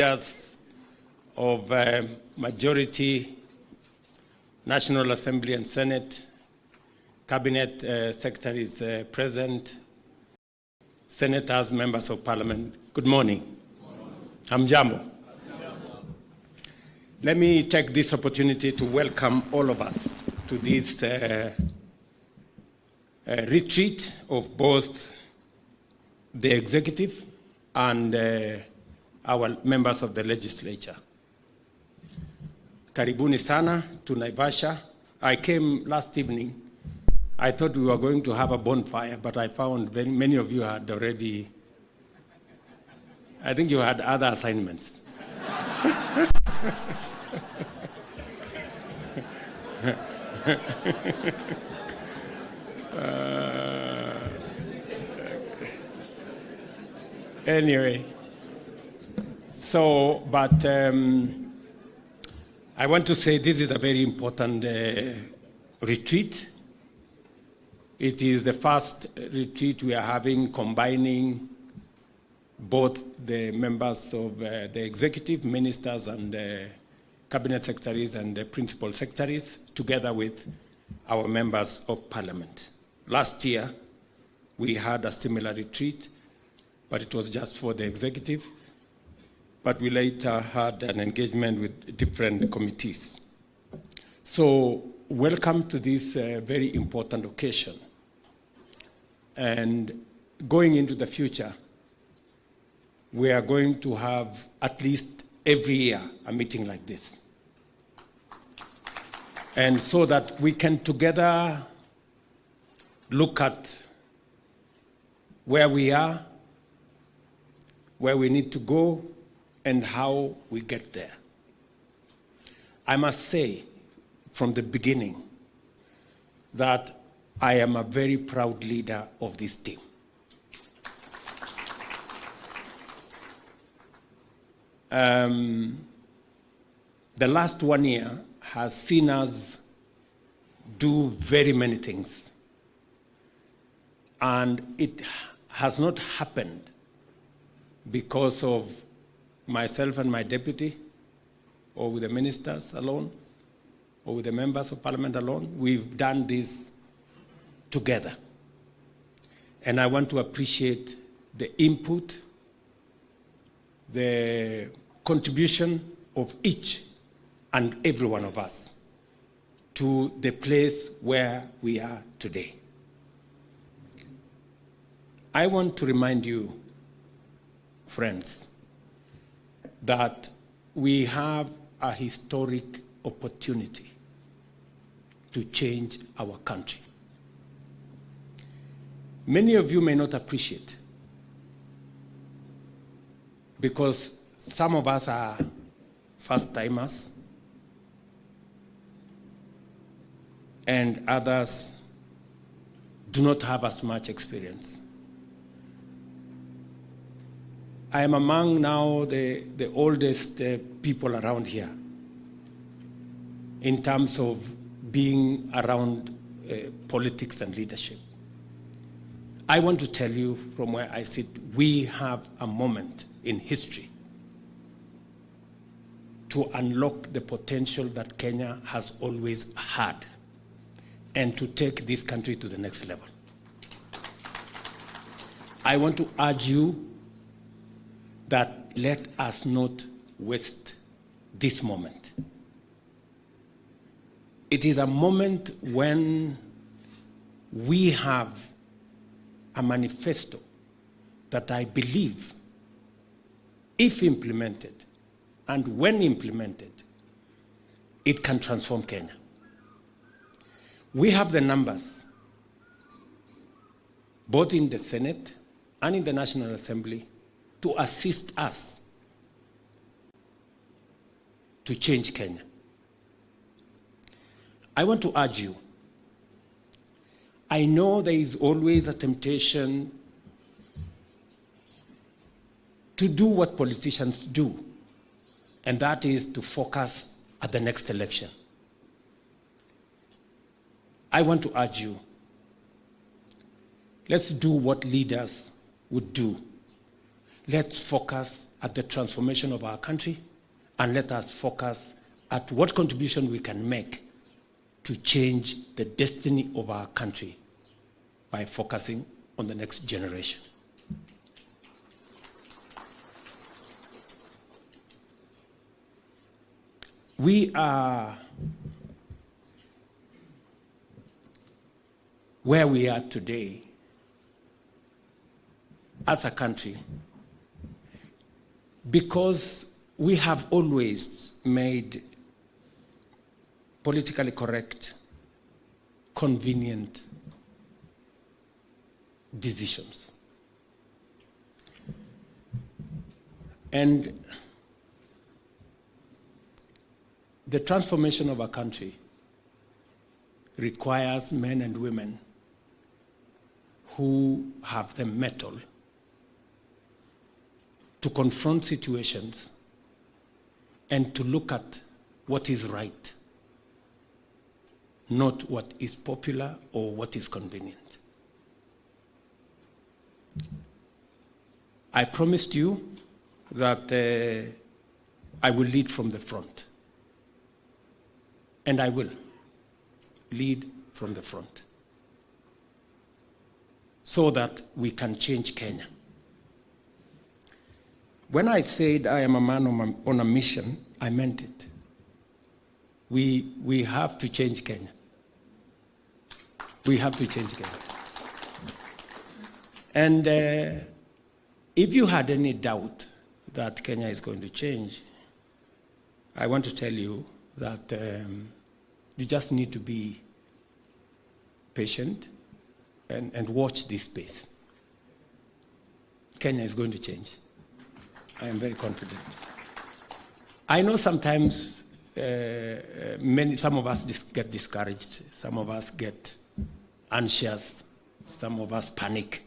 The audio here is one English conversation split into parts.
Leaders of majority, National Assembly and Senate, Cabinet Secretaries present, Senators, Members of Parliament, good morning. Hamjambo. Let me take this opportunity to welcome all of us to this retreat of both the executive and our members of the legislature. Karibuni sana to Naivasha. I came last evening. I thought we were going to have a bonfire, but I found many of you had already, I think you had other assignments. Anyway, but I want to say this is a very important retreat. It is the first retreat we are having combining both the members of the executive, ministers and cabinet secretaries and the principal secretaries, together with our members of parliament. Last year, we had a similar retreat, but it was just for the executive. But we later had an engagement with different committees. So welcome to this very important occasion. And going into the future, we are going to have at least every year a meeting like this. And so that we can together look at where we are, where we need to go, and how we get there. I must say from the beginning that I am a very proud leader of this team. The last 1 year has seen us do very many things. And it has not happened because of myself and my deputy, or with the ministers alone, or with the members of parliament alone. We've done this together. And I want to appreciate the input, the contribution of each and every one of us to the place where we are today. I want to remind you, friends, that we have a historic opportunity to change our country. Many of you may not appreciate, because some of us are first-timers, and others do not have as much experience. I am among now the oldest people around here in terms of being around politics and leadership. I want to tell you from where I sit, we have a moment in history to unlock the potential that Kenya has always had and to take this country to the next level. I want to urge you that let us not waste this moment. It is a moment when we have a manifesto that I believe, if implemented and when implemented, it can transform Kenya. We have the numbers, both in the Senate and in the National Assembly, to assist us to change Kenya. I want to urge you, I know there is always a temptation to do what politicians do, and that is to focus at the next election. I want to urge you, let's do what leaders would do. Let's focus at the transformation of our country, and let us focus at what contribution we can make to change the destiny of our country by focusing on the next generation. We are where we are today as a country because we have always made politically correct, convenient decisions. And the transformation of a country requires men and women who have the mettle to confront situations and to look at what is right, not what is popular or what is convenient. I promised you that I will lead from the front. And I will lead from the front so that we can change Kenya. When I said I am a man on a mission, I meant it. We have to change Kenya. We have to change Kenya. And if you had any doubt that Kenya is going to change, I want to tell you that you just need to be patient and watch this space. Kenya is going to change. I am very confident. I know sometimes some of us get discouraged, some of us get anxious, some of us panic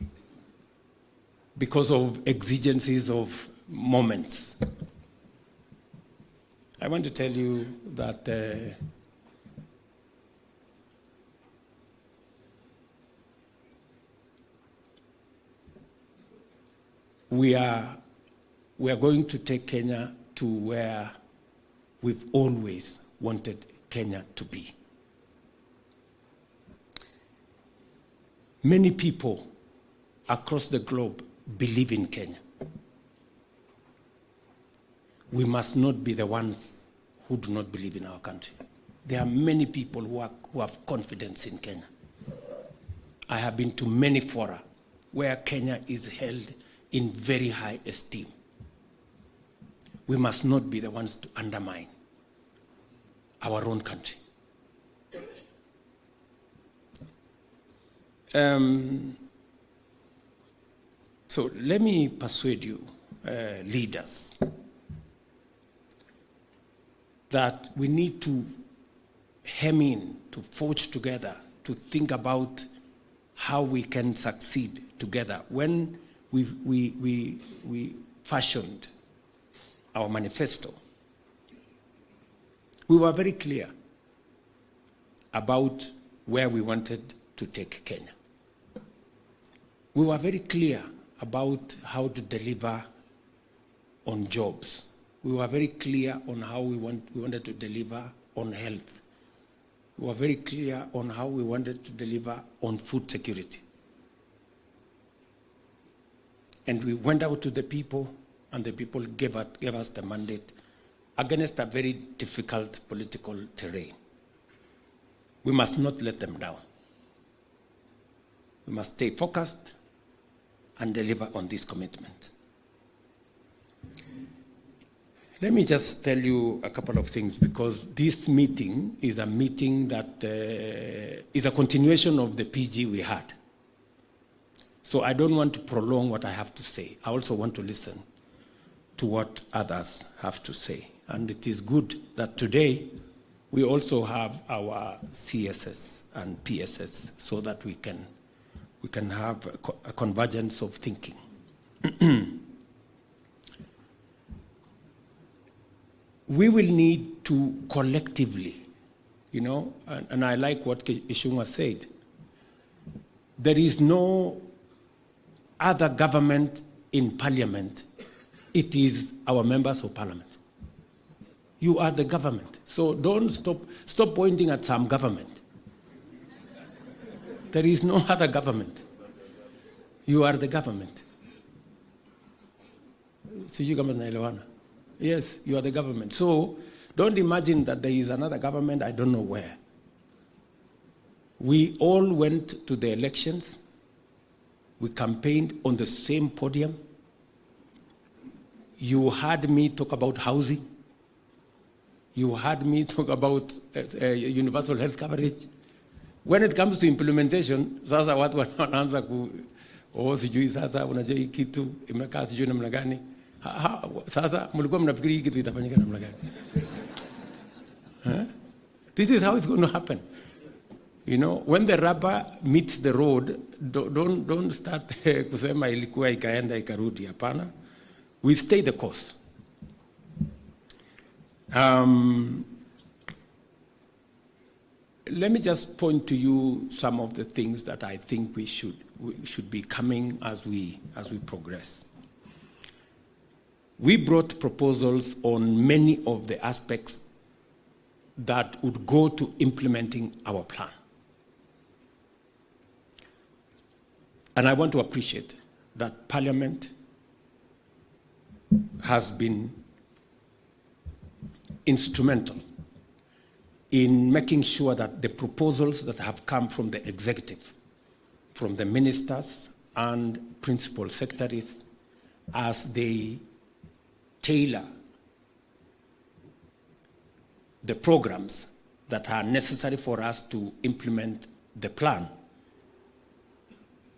because of exigencies of moments. I want to tell you that we are going to take Kenya to where we've always wanted Kenya to be. Many people across the globe believe in Kenya. We must not be the ones who do not believe in our country. There are many people who have confidence in Kenya. I have been to many fora where Kenya is held in very high esteem. We must not be the ones to undermine our own country. So let me persuade you, leaders, that we need to hem in, to forge together, to think about how we can succeed together. When we fashioned our manifesto, we were very clear about where we wanted to take Kenya. We were very clear about how to deliver on jobs. We were very clear on how we wanted to deliver on health. We were very clear on how we wanted to deliver on food security. And we went out to the people, and the people gave us the mandate against a very difficult political terrain. We must not let them down. We must stay focused and deliver on this commitment. Let me just tell you a couple of things, because this meeting is a meeting that is a continuation of the PG we had. So I don't want to prolong what I have to say. I also want to listen to what others have to say. And it is good that today we also have our CSS and PSS so that we can have a convergence of thinking. We will need to collectively, and I like what Ishungwa said, there is no other government in parliament It is our members of parliament. You are the government. So don't stop pointing at some government. There is no other government. You are the government. Yes, you are the government. So don't imagine that there is another government, I don't know where. We all went to the elections. We campaigned on the same podium. You heard me talk about housing. You heard me talk about universal health coverage. When it comes to implementation, sasa watu wanaanza sijui sasa unajua hii kitu imekaa sijui namna gani. Sasa mlikuwa mnafikiri hii kitu itafanyika namna gani? This is how it's going to happen. You know, when the rubber meets the road, don't start kusema ilikuwa ikaenda ikarudi, hapana. We stay the course. Let me just point to you some of the things that I think we should be coming as we progress. We brought proposals on many of the aspects that would go to implementing our plan. And I want to appreciate that Parliament has been instrumental in making sure that the proposals that have come from the executive, from the ministers and principal secretaries, as they tailor the programs that are necessary for us to implement the plan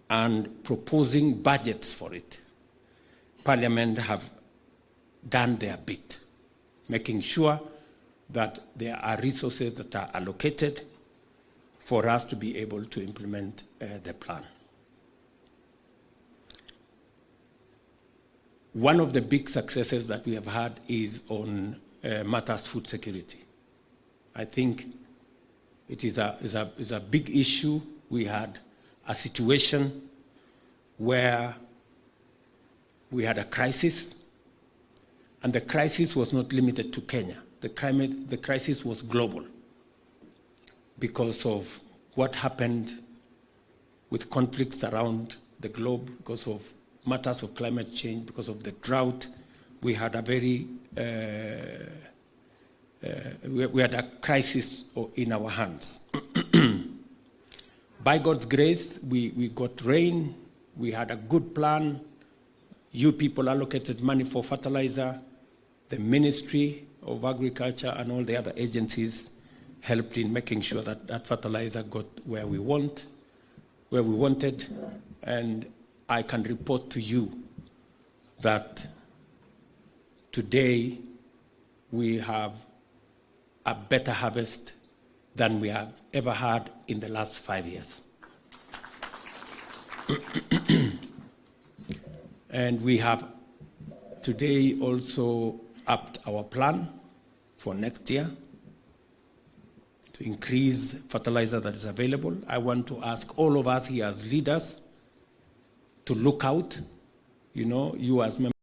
and proposing budgets for it, Parliament have done their bit, making sure that there are resources that are allocated for us to be able to implement the plan. One of the big successes that we have had is on matters food security. I think it is a big issue. We had a situation where we had a crisis, and the crisis was not limited to Kenya. The crisis was global because of what happened with conflicts around the globe, because of matters of climate change, because of the drought. We had a very we had a crisis in our hands. By God's grace, we got rain. We had a good plan. You people allocated money for fertilizer. The Ministry of Agriculture and all the other agencies helped in making sure that that fertilizer got where we wanted. And I can report to you that today we have a better harvest than we have ever had in the last 5 years. And we have today also upped our plan for next year to increase fertilizer that is available. I want to ask all of us here as leaders to look out, you know, you as members